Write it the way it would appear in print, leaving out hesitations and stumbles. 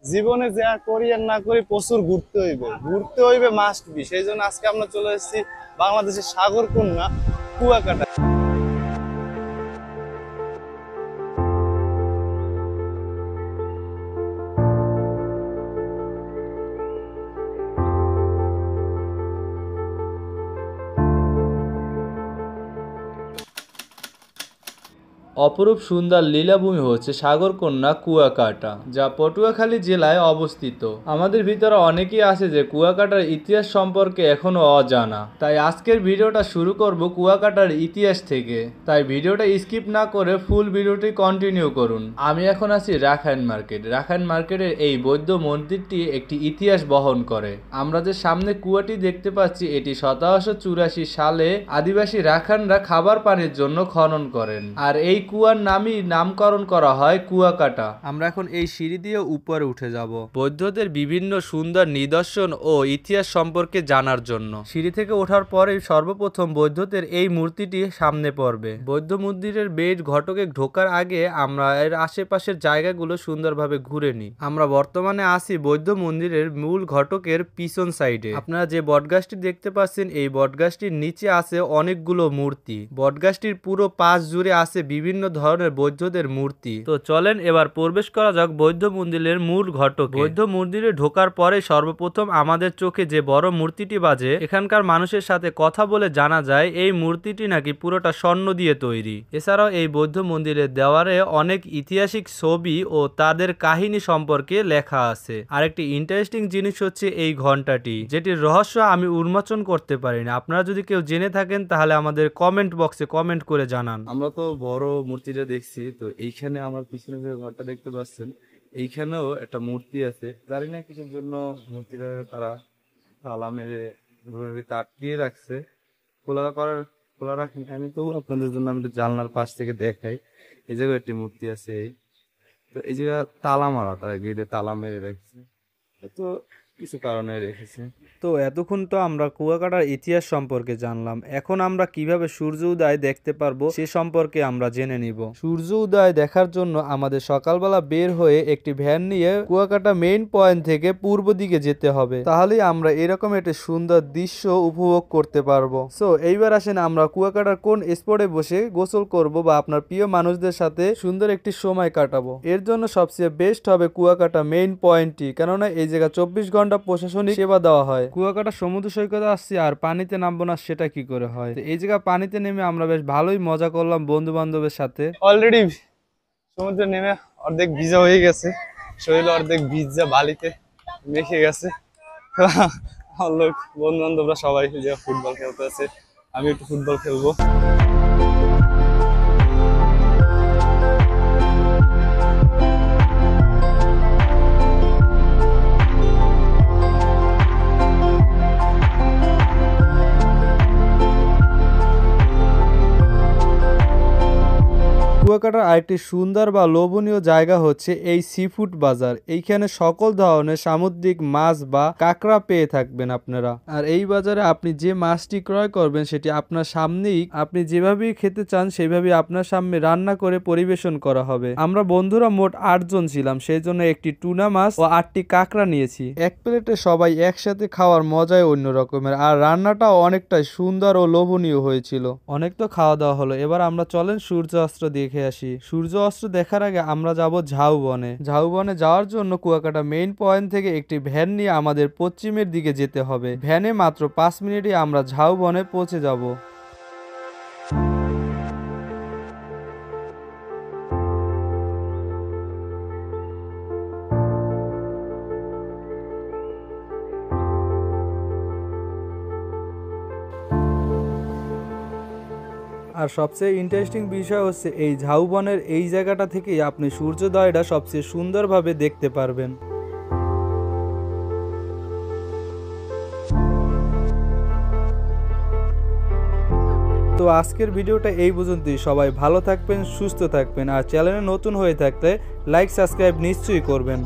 জীবনে যা করি আর না করি প্রচুর ঘুরতে হইবে মাস্ট বি। সেই জন্য আজকে আমরা চলে এসেছি বাংলাদেশের সাগর কন্যা কুয়াকাটা। অপরূপ সুন্দর লীলাভূমি হচ্ছে সাগরকন্যা কুয়াকাটা, যা পটুয়াখালী জেলায় অবস্থিত। আমাদের ভিতরে অনেকেই আছে যে কুয়াকাটার ইতিহাস সম্পর্কে এখনো অজানা, তাই আজকের ভিডিওটা শুরু করব কুয়াকাটার ইতিহাস থেকে। তাই ভিডিওটা স্কিপ না করে ফুল ভিডিওটি কন্টিনিউ করুন। আমি এখন আছি রাখাইন মার্কেটের এই বৌদ্ধ মন্দিরটি একটি ইতিহাস বহন করে। আমরা যে সামনে কুয়াটি দেখতে পাচ্ছি, এটি 1784 সালে আদিবাসী রাখাইনরা খাবার পানির জন্য খনন করেন, আর এই কুয়ার নামকরণ করা হয় কুয়াকাটা। আমরা এখন এই সিঁড়ি দিয়ে উপরে উঠে যাব বৌদ্ধদের বিভিন্ন সুন্দর নিদর্শন ও ইতিহাস সম্পর্কে জানার জন্য। সিঁড়ি থেকে ওঠার পরে সর্বপ্রথম বৌদ্ধদের এই মূর্তিটি সামনে পড়বে। বৌদ্ধ মন্দিরের বেশ ঘটকে ঢোকার আগে আমরা এর আশেপাশের জায়গাগুলো সুন্দরভাবে ঘুরে নিই। আমরা বর্তমানে আছি বৌদ্ধ মন্দিরের মূল ঘটকের পিছন সাইডে। আপনারা যে বটগাছটি দেখতে পাচ্ছেন, এই বটগাছটির নিচে আছে অনেকগুলো মূর্তি। বটগাছটির পুরো পাশ জুড়ে আছে বিভিন্ন ধরনের বৌদ্ধদের মূর্তি। তো চলেন এবার প্রবেশ করা যাক বৌদ্ধ মন্দিরের মূল ঘটক। বৌদ্ধ মন্দিরে ঢোকার পরে সর্বপ্রথম আমাদের চোখে যে বড় মূর্তিটি বাজে, এখানকার মানুষের সাথে কথা বলে জানা যায় এই মূর্তিটি নাকি পুরোটা স্বর্ণ দিয়ে তৈরি। এছাড়াও এই বৌদ্ধ মন্দিরের দেওয়ালে অনেক ঐতিহাসিক ছবি ও তাদের কাহিনী সম্পর্কে লেখা আছে। আরেকটি ইন্টারেস্টিং জিনিস হচ্ছে এই ঘন্টাটি, যেটির রহস্য আমি উন্মোচন করতে পারিনি। আপনারা যদি কেউ জেনে থাকেন তাহলে আমাদের কমেন্ট বক্সে কমেন্ট করে জানান। আমরা তো বড় মূর্তিটা দেখছি, তো এইখানে আমার পিছনে যে ঘরটা দেখতে পাচ্ছেন, এইখানেও একটা মূর্তি আছে। জানি না কিছুর জন্য মূর্তিটা তারা তালা মেরে আটকিয়ে রাখছে। খোলা রাখেন। আমি তো আপনাদের জন্য আমি জানলার পাশ থেকে দেখাই। এই জায়গায় একটি মূর্তি আছে, তো এই জায়গা তালা মারা, তারা গেটে তালা মেরে রাখছে, তো কিছু কারণে রেখেছে। তো এতক্ষণ তো আমরা কুয়াকাটার ইতিহাস সম্পর্কে জানলাম। এখন আমরা কিভাবে সূর্য উদয় দেখতে পারবো সে সম্পর্কে আমরা জেনে নিব। সূর্য উদয় দেখার জন্য আমাদের সকালবেলা বের হয়ে একটি ভ্যান নিয়ে কুয়াকাটা মেইন পয়েন্ট থেকে পূর্ব দিকে যেতে হবে, তাহলেই আমরা এরকম একটি সুন্দর দৃশ্য উপভোগ করতে পারবো। সো এইবার আসেন আমরা কুয়াকাটার কোন স্পটে বসে গোসল করব বা আপনার প্রিয় মানুষদের সাথে সুন্দর একটি সময় কাটাবো। এর জন্য সবচেয়ে বেস্ট হবে কুয়াকাটা মেইন পয়েন্টটি, কেননা এই জায়গা 24 ঘন্টা প্রশাসনিক সেবা দেওয়া হয়। কুয়াকাটা সমুদ্র সৈকতে আসছি আর পানিতে নামবো না, সেটা কি করে হয়? এই জায়গা পানিতে নেমে আমরা বেশ ভালোই মজা করলাম বন্ধু বান্ধবের সাথে। অলরেডি সমুদ্রে নেমে অর্ধেক ভিজা হয়ে গেছে, শরীর অর্ধেক ভিজা বালিতে মেখে গেছে। লোক বন্ধু বান্ধবরা সবাই ফুটবল খেলতে আছে, আমি একটু ফুটবল খেলবো। কুয়াকাটার আরেকটি সুন্দর বা লোভনীয় জায়গা হচ্ছে এই সিফুড বাজার। এইখানে সকল ধরনের সামুদ্রিক মাছ বা কাঁকড়া পেয়ে থাকবেন আপনারা। আর এই বাজারে আপনি যে মাছটি ক্রয় করবেন সেটি আপনার সামনেই, আপনি যেভাবেই খেতে চান সেভাবেই আপনার সামনে রান্না করে পরিবেশন করা হবে। আমরা বন্ধুরা মোট 8 জন ছিলাম, সেই জন্য একটি টুনা মাছ ও 8টি কাঁকড়া নিয়েছি। এক প্লেটে সবাই একসাথে খাওয়ার মজাই অন্য রকমের, আর রান্নাটাও অনেকটাই সুন্দর ও লোভনীয় হয়েছিল। অনেক তো খাওয়া দাওয়া হলো, এবার আমরা চলেন সূর্য অস্ত দেখে আসি। সূর্য অস্ত দেখার আগে আমরা যাব ঝাউবনে। ঝাউবনে যাওয়ার জন্য কুয়াকাটা মেইন পয়েন্ট থেকে একটি ভ্যান নিয়ে আমাদের পশ্চিমের দিকে যেতে হবে। ভ্যানে মাত্র 5 মিনিটে আমরা ঝাউবনে পৌঁছে যাব। আর সবচেয়ে ইন্টারেস্টিং বিষয় হচ্ছে এই ঝাউবনের এই জায়গাটা থেকেই আপনি সূর্যোদয়টা সবচেয়ে সুন্দরভাবে দেখতে পারবেন। তো আজকের ভিডিওটা এই পর্যন্তই। সবাই ভালো থাকবেন, সুস্থ থাকবেন, আর চ্যানেলে নতুন হয়ে থাকলে লাইক সাবস্ক্রাইব নিশ্চয়ই করবেন।